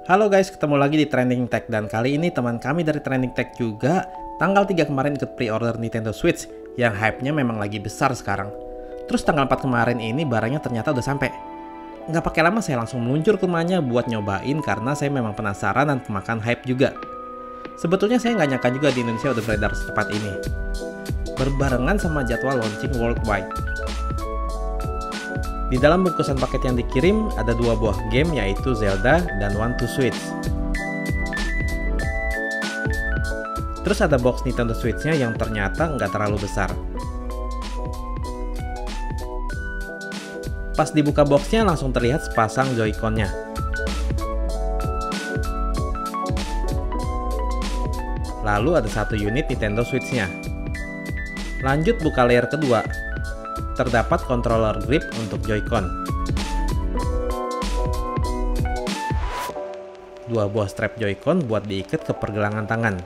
Halo guys, ketemu lagi di Trending Tech dan kali ini teman kami dari Trending Tech juga tanggal 3 kemarin ikut pre-order Nintendo Switch yang hype-nya memang lagi besar sekarang. Terus tanggal 4 kemarin ini barangnya ternyata udah sampai. Nggak pakai lama saya langsung meluncur ke rumahnya buat nyobain karena saya memang penasaran dan kemakan hype juga. Sebetulnya saya nggak nyangka juga di Indonesia udah beredar secepat ini. Berbarengan sama jadwal launching worldwide. Di dalam bungkusan paket yang dikirim ada 2 buah game yaitu Zelda dan One to Switch. Terus ada box Nintendo Switch-nya yang ternyata nggak terlalu besar. Pas dibuka boxnya langsung terlihat sepasang Joy-Con-nya. Lalu ada 1 unit Nintendo Switch-nya. Lanjut buka layer kedua. Terdapat controller grip untuk Joy-Con. 2 buah strap Joy-Con buat diikat ke pergelangan tangan.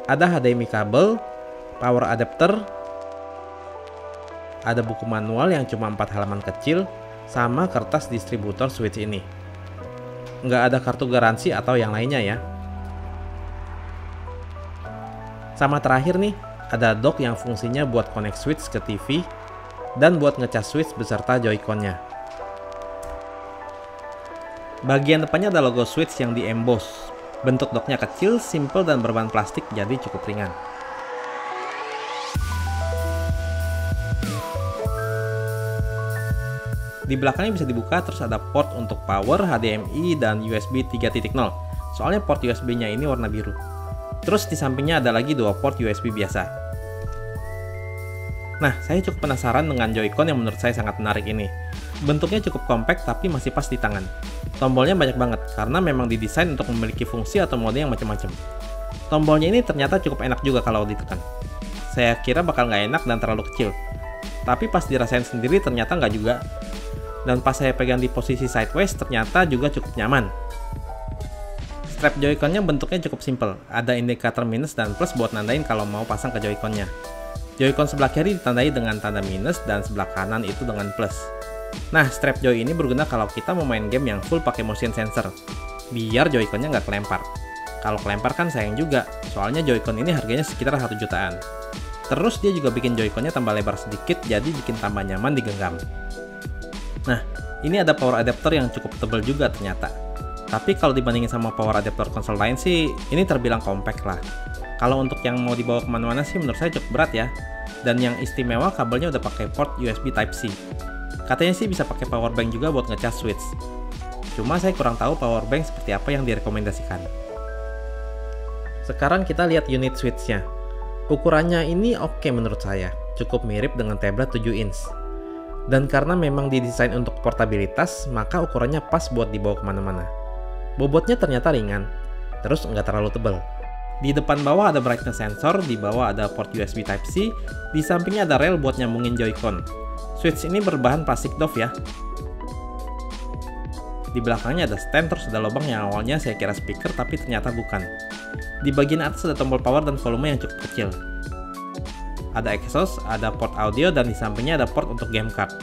Ada HDMI kabel, power adapter, ada buku manual yang cuma 4 halaman kecil, sama kertas distributor Switch ini. Nggak ada kartu garansi atau yang lainnya ya. Sama terakhir nih, ada dock yang fungsinya buat connect Switch ke TV dan buat ngecas Switch beserta Joy-Con-nya. Bagian depannya ada logo Switch yang di-emboss. Bentuk docknya kecil, simple dan berbahan plastik jadi cukup ringan. Di belakangnya bisa dibuka terus ada port untuk power, HDMI, dan USB 3.0. Soalnya port USB-nya ini warna biru. Terus di sampingnya ada lagi 2 port USB biasa. Nah, saya cukup penasaran dengan Joy-Con yang menurut saya sangat menarik ini. Bentuknya cukup compact tapi masih pas di tangan. Tombolnya banyak banget karena memang didesain untuk memiliki fungsi atau mode yang macam-macam. Tombolnya ini ternyata cukup enak juga kalau ditekan. Saya kira bakal nggak enak dan terlalu kecil. Tapi pas dirasain sendiri ternyata nggak juga. Dan pas saya pegang di posisi sideways ternyata juga cukup nyaman. Strap Joy-Con-nya bentuknya cukup simple, ada indikator minus dan plus buat nandain kalau mau pasang ke Joy-Con-nya. Joy-Con sebelah kiri ditandai dengan tanda minus dan sebelah kanan itu dengan plus. Nah, strap Joy ini berguna kalau kita mau main game yang full pakai motion sensor, biar Joy-Con-nya nggak kelempar. Kalau kelempar kan sayang juga, soalnya Joy-Con ini harganya sekitar 1 jutaan. Terus dia juga bikin Joy-Con-nya tambah lebar sedikit, jadi bikin tambah nyaman digenggam. Nah, ini ada power adapter yang cukup tebal juga ternyata. Tapi kalau dibandingin sama power adapter konsol lain sih, ini terbilang compact lah. Kalau untuk yang mau dibawa kemana-mana sih menurut saya cukup berat ya. Dan yang istimewa kabelnya udah pakai port USB Type-C. Katanya sih bisa pakai power bank juga buat ngecas Switch. Cuma saya kurang tahu power bank seperti apa yang direkomendasikan. Sekarang kita lihat unit Switch-nya. Ukurannya ini oke menurut saya, cukup mirip dengan tablet 7 inch. Dan karena memang didesain untuk portabilitas, maka ukurannya pas buat dibawa kemana-mana. Bobotnya ternyata ringan, terus nggak terlalu tebal. Di depan bawah ada brightness sensor, di bawah ada port USB Type-C, di sampingnya ada rel buat nyambungin Joy-Con. Switch ini berbahan plastik doff ya. Di belakangnya ada stand, terus ada lubang yang awalnya saya kira speaker tapi ternyata bukan. Di bagian atas ada tombol power dan volume yang cukup kecil. Ada exhaust, ada port audio, dan di sampingnya ada port untuk game card.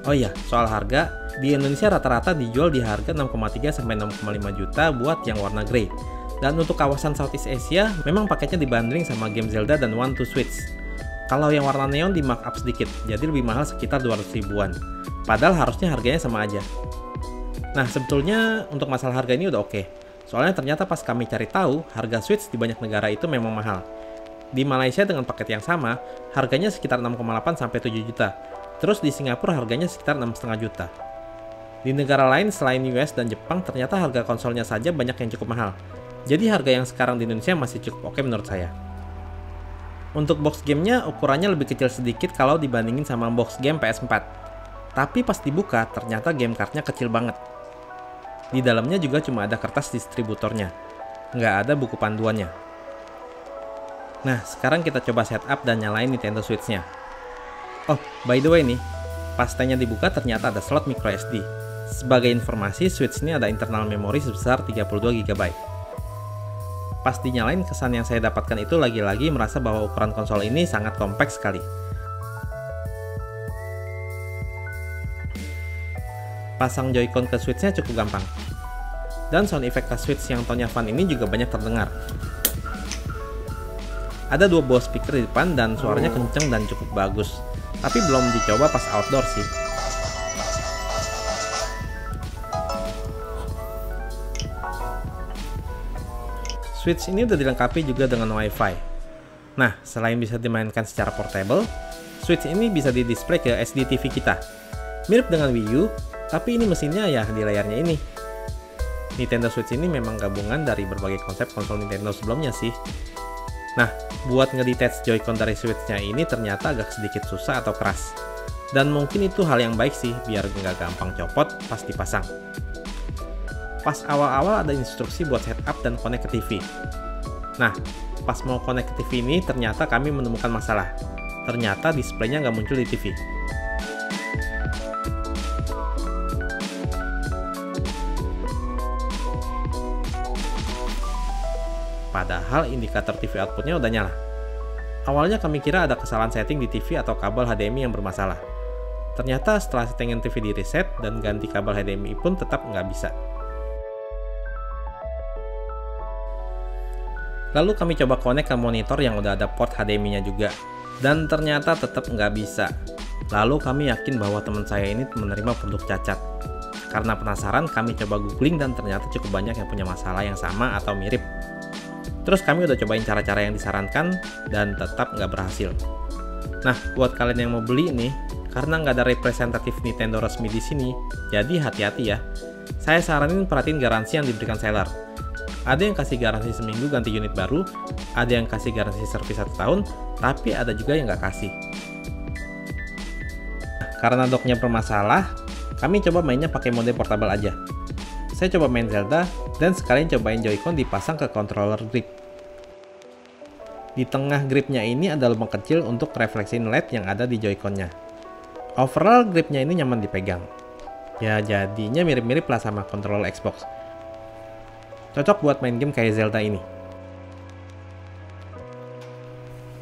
Oh iya, soal harga, di Indonesia rata-rata dijual di harga 6,3 sampai 6,5 juta buat yang warna grey. Dan untuk kawasan Southeast Asia, memang paketnya dibundling sama game Zelda dan One to Switch. Kalau yang warna neon di markup sedikit, jadi lebih mahal sekitar 200 ribuan. Padahal harusnya harganya sama aja. Nah, sebetulnya untuk masalah harga ini udah oke. Soalnya ternyata pas kami cari tahu, harga Switch di banyak negara itu memang mahal. Di Malaysia dengan paket yang sama, harganya sekitar 6,8 sampai 7 juta. Terus di Singapura harganya sekitar 6,5 juta. Di negara lain selain US dan Jepang, ternyata harga konsolnya saja banyak yang cukup mahal. Jadi harga yang sekarang di Indonesia masih cukup oke menurut saya. Untuk box gamenya ukurannya lebih kecil sedikit kalau dibandingin sama box game PS4. Tapi pas dibuka ternyata game cardnya kecil banget. Di dalamnya juga cuma ada kertas distributornya. Nggak ada buku panduannya. Nah, sekarang kita coba setup dan nyalain Nintendo Switch-nya. Oh, by the way nih, pas stand-nya dibuka ternyata ada slot microSD. Sebagai informasi, Switch ini ada internal memori sebesar 32 GB. Pas dinyalain, kesan yang saya dapatkan itu lagi-lagi merasa bahwa ukuran konsol ini sangat kompak sekali. Pasang Joy-Con ke switch-nya cukup gampang. Dan sound effect touch switch yang tone-nya fun ini juga banyak terdengar. Ada 2 buah speaker di depan dan suaranya kenceng dan cukup bagus. Tapi belum dicoba pas outdoor sih. Switch ini udah dilengkapi juga dengan WiFi. Nah, selain bisa dimainkan secara portable, Switch ini bisa di-display ke SD TV kita. Mirip dengan Wii U, tapi ini mesinnya ya di layarnya ini. Nintendo Switch ini memang gabungan dari berbagai konsep konsol Nintendo sebelumnya sih. Nah, buat ngedetach Joy-Con dari Switch-nya ini ternyata agak sedikit susah atau keras. Dan mungkin itu hal yang baik sih, biar nggak gampang copot pas dipasang. Pas awal-awal ada instruksi buat setup dan connect ke TV. Nah, pas mau connect ke TV ini ternyata kami menemukan masalah. Ternyata displaynya nggak muncul di TV. Padahal indikator TV outputnya udah nyala. Awalnya kami kira ada kesalahan setting di TV atau kabel HDMI yang bermasalah. Ternyata setelah settingan TV di reset dan ganti kabel HDMI pun tetap nggak bisa. Lalu kami coba connect ke monitor yang udah ada port HDMI-nya juga. Dan ternyata tetap nggak bisa. Lalu kami yakin bahwa teman saya ini menerima produk cacat. Karena penasaran, kami coba googling dan ternyata cukup banyak yang punya masalah yang sama atau mirip. Terus kami udah cobain cara-cara yang disarankan dan tetap nggak berhasil. Nah, buat kalian yang mau beli nih, karena nggak ada representatif Nintendo resmi di sini, jadi hati-hati ya. Saya saranin perhatiin garansi yang diberikan seller. Ada yang kasih garansi seminggu ganti unit baru, ada yang kasih garansi servis 1 tahun, tapi ada juga yang nggak kasih. Karena docknya bermasalah, kami coba mainnya pakai mode portable aja. Saya coba main Zelda, dan sekalian cobain Joy-Con dipasang ke controller grip. Di tengah gripnya ini ada lubang kecil untuk refleksiin LED yang ada di Joy-Con-nya. Overall gripnya ini nyaman dipegang. Ya jadinya mirip-mirip lah sama controller Xbox. Cocok buat main game kayak Zelda ini.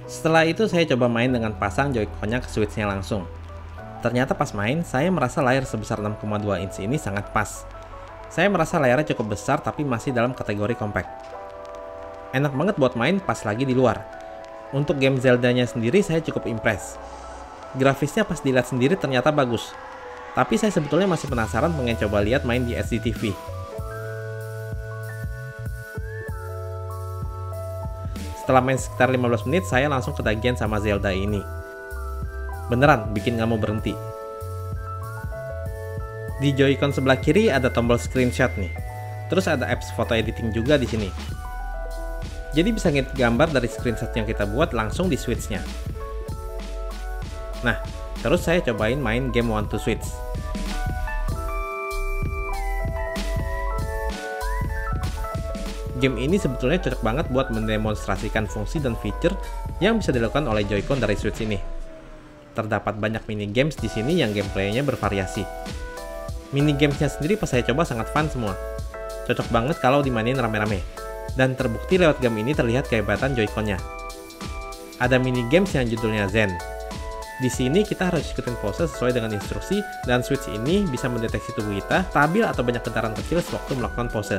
Setelah itu saya coba main dengan pasang Joy-Con-nya ke Switch-nya langsung. Ternyata pas main, saya merasa layar sebesar 6,2 inch ini sangat pas. Saya merasa layarnya cukup besar tapi masih dalam kategori compact. Enak banget buat main pas lagi di luar. Untuk game Zelda-nya sendiri saya cukup impress. Grafisnya pas dilihat sendiri ternyata bagus. Tapi saya sebetulnya masih penasaran pengen coba lihat main di SD TV. Setelah main sekitar 15 menit, saya langsung ketagihan sama Zelda ini. Beneran bikin nggak mau berhenti. Di Joy-Con sebelah kiri ada tombol screenshot nih. Terus ada apps foto editing juga di sini. Jadi bisa ngedit gambar dari screenshot yang kita buat langsung di Switch-nya. Nah, terus saya cobain main game One to Switch. Game ini sebetulnya cocok banget buat mendemonstrasikan fungsi dan fitur yang bisa dilakukan oleh Joy-Con dari Switch ini. Terdapat banyak mini games di sini yang gameplaynya bervariasi. Mini gamesnya sendiri pas saya coba sangat fun semua. Cocok banget kalau dimainin rame-rame. Dan terbukti lewat game ini terlihat kehebatan Joy-Con-nya. Ada mini games yang judulnya Zen. Di sini kita harus ikutin pose sesuai dengan instruksi dan Switch ini bisa mendeteksi tubuh kita stabil atau banyak getaran kecil sewaktu melakukan pose.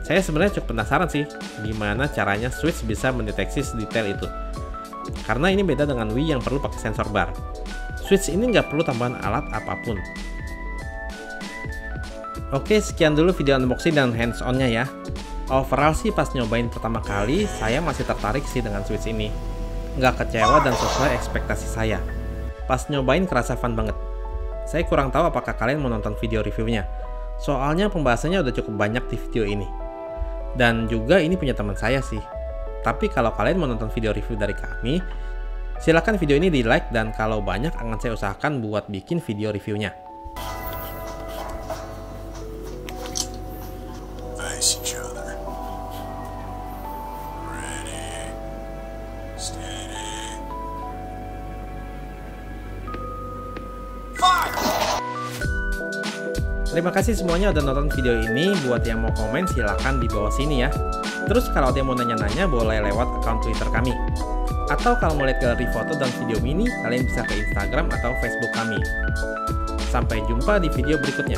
Saya sebenarnya cukup penasaran sih gimana caranya Switch bisa mendeteksi sedetail itu. Karena ini beda dengan Wii yang perlu pakai sensor bar. Switch ini nggak perlu tambahan alat apapun. Oke, sekian dulu video unboxing dan hands-on-nya ya. Overall sih pas nyobain pertama kali, saya masih tertarik sih dengan Switch ini. Nggak kecewa dan sesuai ekspektasi saya. Pas nyobain kerasa fun banget. Saya kurang tahu apakah kalian mau nonton video reviewnya. Soalnya pembahasannya udah cukup banyak di video ini. Dan juga ini punya teman saya sih. Tapi kalau kalian mau nonton video review dari kami, silahkan video ini di like dan kalau banyak akan saya usahakan buat bikin video reviewnya. Terima kasih semuanya udah nonton video ini. Buat yang mau komen silahkan di bawah sini ya. Terus kalau ada yang mau nanya-nanya boleh lewat akun Twitter kami. Atau kalau mau lihat galeri foto dan video mini, kalian bisa ke Instagram atau Facebook kami. Sampai jumpa di video berikutnya.